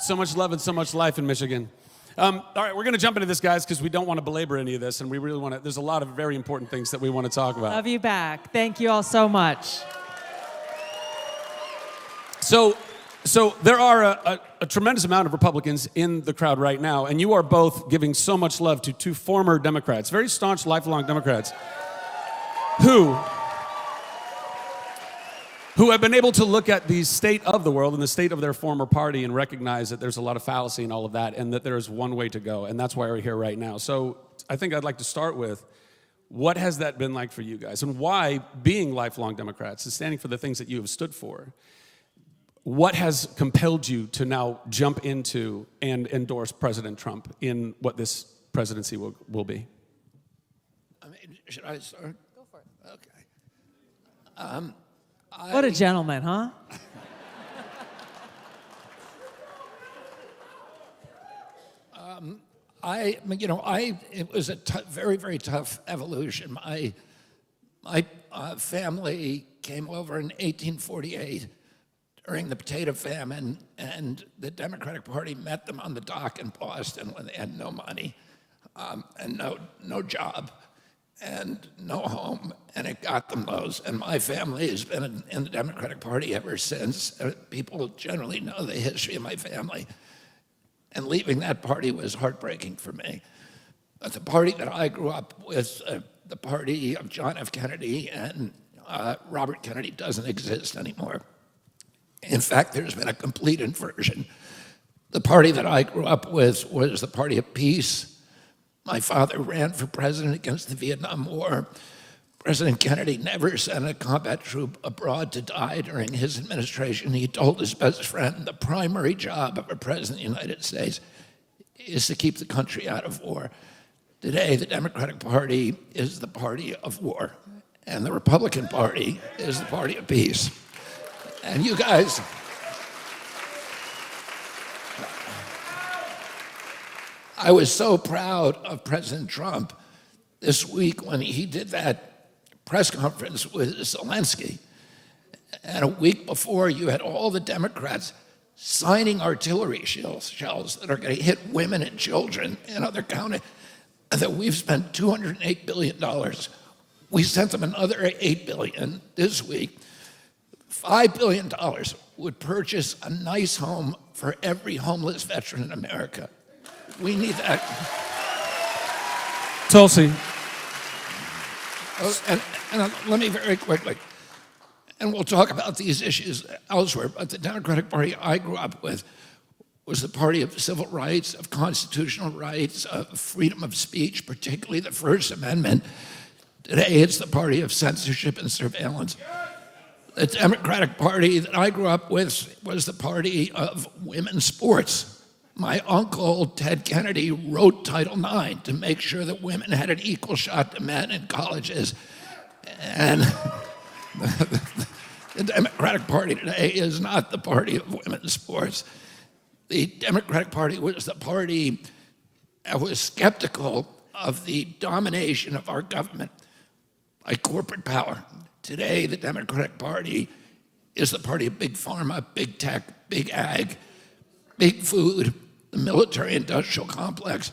So much love and so much life in Michigan. All right, we're going to jump into this, guys, because we don't want to belabor any of this, and we really want to. There's a lot of very important things that we want to talk about. Love you back. Thank you all so much. So there are a tremendous amount of Republicans in the crowd right now, and you are both giving so much love to two former Democrats, very staunch, lifelong Democrats, who have been able to look at the state of the world and the state of their former party and recognize that there's a lot of fallacy in all of that and that there is one way to go, and that's why we're here right now. So I think I'd like to start with, what has that been like for you guys, and why, being lifelong Democrats and standing for the things that you have stood for, what has compelled you to now jump into and endorse President Trump in what this presidency will be? I mean, should I start? Go for it. Okay. What a gentleman, huh? It was a very, very tough evolution. My family came over in 1848 during the potato famine, and the Democratic Party met them on the dock in Boston when they had no money and no job and no home, and it got them those. And my family has been in the Democratic Party ever since. People generally know the history of my family, and leaving that party was heartbreaking for me. But the party that I grew up with, the party of John F. Kennedy and Robert Kennedy, doesn't exist anymore. In fact, there's been a complete inversion. The party that I grew up with was the party of peace. My father ran for president against the Vietnam War. President Kennedy never sent a combat troop abroad to die during his administration. He told his best friend, the primary job of a president of the United States is to keep the country out of war. Today, the Democratic Party is the party of war, and the Republican Party is the party of peace. And you guys, I was so proud of President Trump this week when he did that press conference with Zelensky. And a week before, you had all the Democrats signing artillery shells that are going to hit women and children in other counties, and that we've spent $208 billion. We sent them another $8 billion this week. $5 billion would purchase a nice home for every homeless veteran in America. We need that. Tulsi. And let me very quickly, and we'll talk about these issues elsewhere, but the Democratic Party I grew up with was the party of civil rights, of constitutional rights, of freedom of speech, particularly the First Amendment. Today, it's the party of censorship and surveillance. The Democratic Party that I grew up with was the party of women's sports. My uncle, Ted Kennedy, wrote Title IX to make sure that women had an equal shot to men in colleges. And the Democratic Party today is not the party of women's sports. The Democratic Party was the party that was skeptical of the domination of our government by corporate power. Today, the Democratic Party is the party of big pharma, big tech, big ag, big food, the military-industrial complex,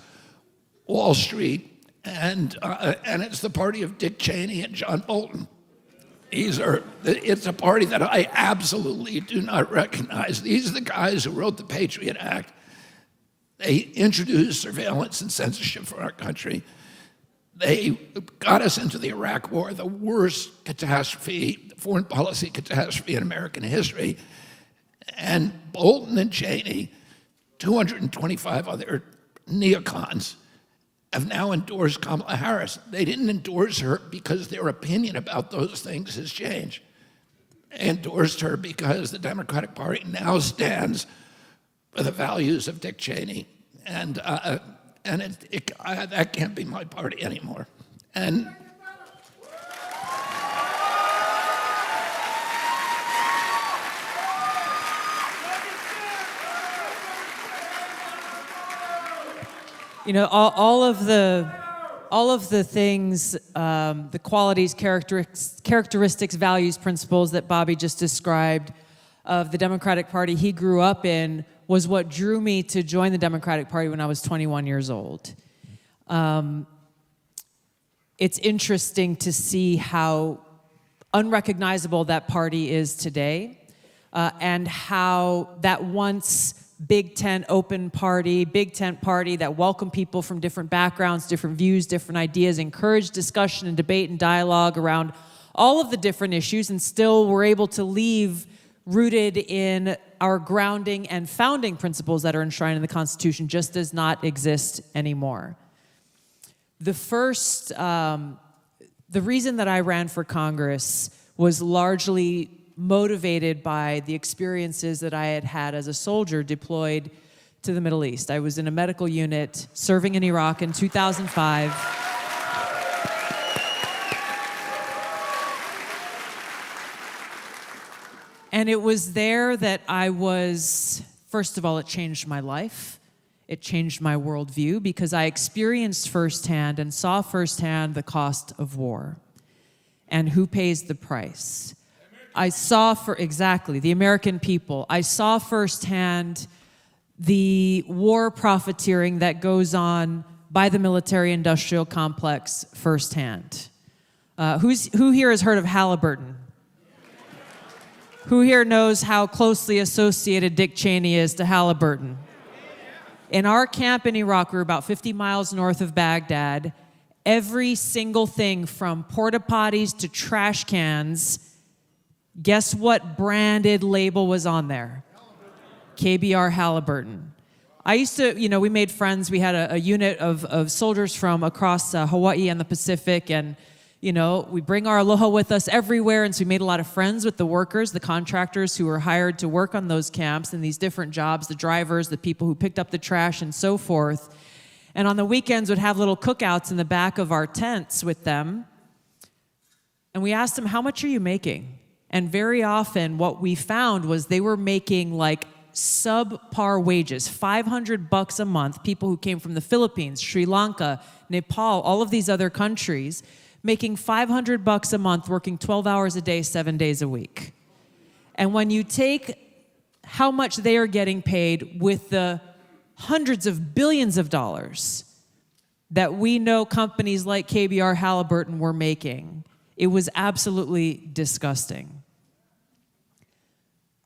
Wall Street, and it's the party of Dick Cheney and John Bolton. It's a party that I absolutely do not recognize. These are the guys who wrote the Patriot Act. They introduced surveillance and censorship for our country. They got us into the Iraq War, the worst catastrophe, foreign policy catastrophe in American history. And Bolton and Cheney, 225 other neocons, have now endorsed Kamala Harris. They didn't endorse her because their opinion about those things has changed. They endorsed her because the Democratic Party now stands for the values of Dick Cheney. And that can't be my party anymore. And You know, all of the things, the qualities, characteristics, values, principles that Bobby just described, of the Democratic Party he grew up in was what drew me to join the Democratic Party when I was 21 years old. It's interesting to see how unrecognizable that party is today, and how that once Big Tent open party, Big Tent party that welcomed people from different backgrounds, different views, different ideas, encouraged discussion and debate and dialogue around all of the different issues, and still were able to leave rooted in our grounding and founding principles that are enshrined in the Constitution, just does not exist anymore. The reason that I ran for Congress was largely motivated by the experiences that I had had as a soldier deployed to the Middle East. I was in a medical unit serving in Iraq in 2005. And it was there that first of all, it changed my life. It changed my worldview because I experienced firsthand and saw firsthand the cost of war and who pays the price. I saw the American people. I saw firsthand the war profiteering that goes on by the military-industrial complex firsthand. Who here has heard of Halliburton? Who here knows how closely associated Dick Cheney is to Halliburton? In our camp in Iraq, we were about 50 miles north of Baghdad. Every single thing from porta potties to trash cans, guess what branded label was on there? KBR Halliburton. I used to, we made friends. We had a unit of soldiers from across Hawaii and the Pacific, and we bring our aloha with us everywhere, and so we made a lot of friends with the workers, the contractors who were hired to work on those camps and these different jobs, the drivers, the people who picked up the trash, and so forth. And on the weekends, would have little cookouts in the back of our tents with them. And we asked them, how much are you making? And very often what we found was they were making like subpar wages, $500 a month, people who came from the Philippines, Sri Lanka, Nepal, all of these other countries, making $500 a month, working 12 hours a day, 7 days a week. And when you take how much they are getting paid with the hundreds of billions of dollars that we know companies like KBR Halliburton were making, it was absolutely disgusting.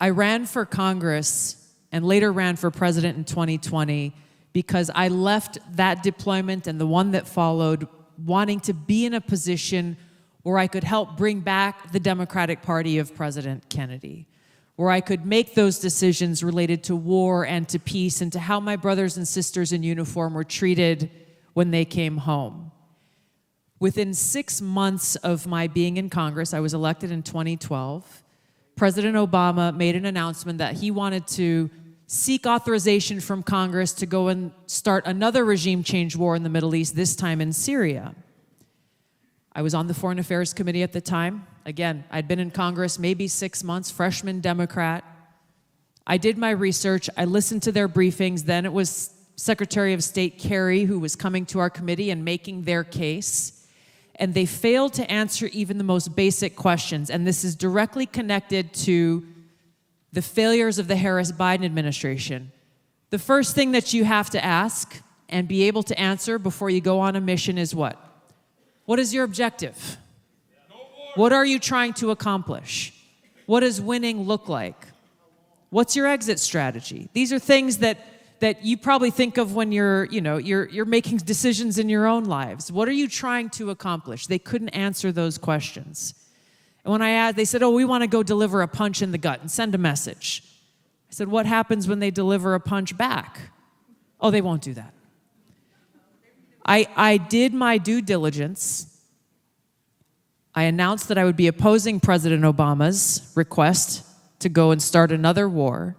I ran for Congress and later ran for president in 2020 because I left that deployment and the one that followed wanting to be in a position where I could help bring back the Democratic Party of President Kennedy, where I could make those decisions related to war and to peace and to how my brothers and sisters in uniform were treated when they came home. Within 6 months of my being in Congress, I was elected in 2012, President Obama made an announcement that he wanted to seek authorization from Congress to go and start another regime change war in the Middle East, this time in Syria. I was on the Foreign Affairs Committee at the time. Again, I'd been in Congress maybe 6 months, freshman Democrat. I did my research. I listened to their briefings. Then it was Secretary of State Kerry who was coming to our committee and making their case. And they failed to answer even the most basic questions. And this is directly connected to the failures of the Harris-Biden administration. The first thing that you have to ask and be able to answer before you go on a mission is what? What is your objective? What are you trying to accomplish? What does winning look like? What's your exit strategy? These are things that you probably think of when you're making decisions in your own lives. What are you trying to accomplish? They couldn't answer those questions. And when I asked, they said, oh, we want to go deliver a punch in the gut and send a message. I said, what happens when they deliver a punch back? Oh, they won't do that. I did my due diligence. I announced that I would be opposing President Obama's request to go and start another war.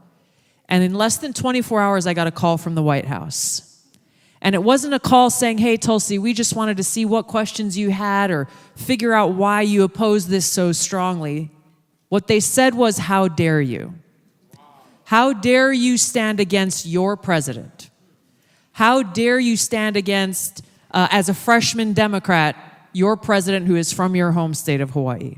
And in less than 24 hours, I got a call from the White House. And it wasn't a call saying, hey, Tulsi, we just wanted to see what questions you had or figure out why you oppose this so strongly. What they said was, how dare you? How dare you stand against your president? How dare you stand against, as a freshman Democrat, your president who is from your home state of Hawaii?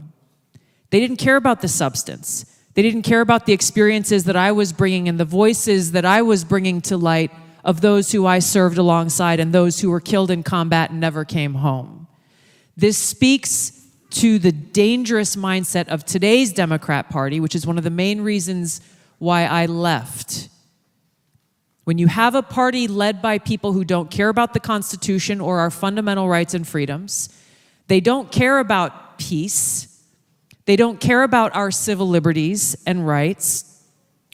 They didn't care about the substance. They didn't care about the experiences that I was bringing and the voices that I was bringing to light of those who I served alongside and those who were killed in combat and never came home. This speaks to the dangerous mindset of today's Democrat Party, which is one of the main reasons why I left. When you have a party led by people who don't care about the Constitution or our fundamental rights and freedoms, they don't care about peace, they don't care about our civil liberties and rights,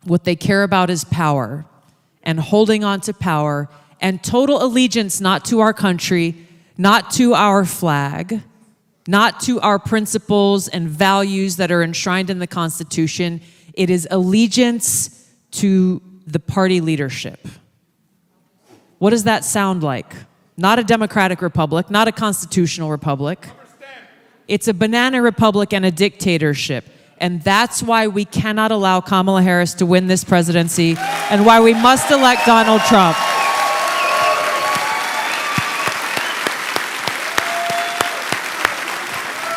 what they care about is power and holding on to power and total allegiance not to our country, not to our flag, not to our principles and values that are enshrined in the Constitution. It is allegiance to the party leadership. What does that sound like? Not a democratic republic, not a constitutional republic. It's a banana republic and a dictatorship. And that's why we cannot allow Kamala Harris to win this presidency and why we must elect Donald Trump.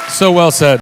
So well said.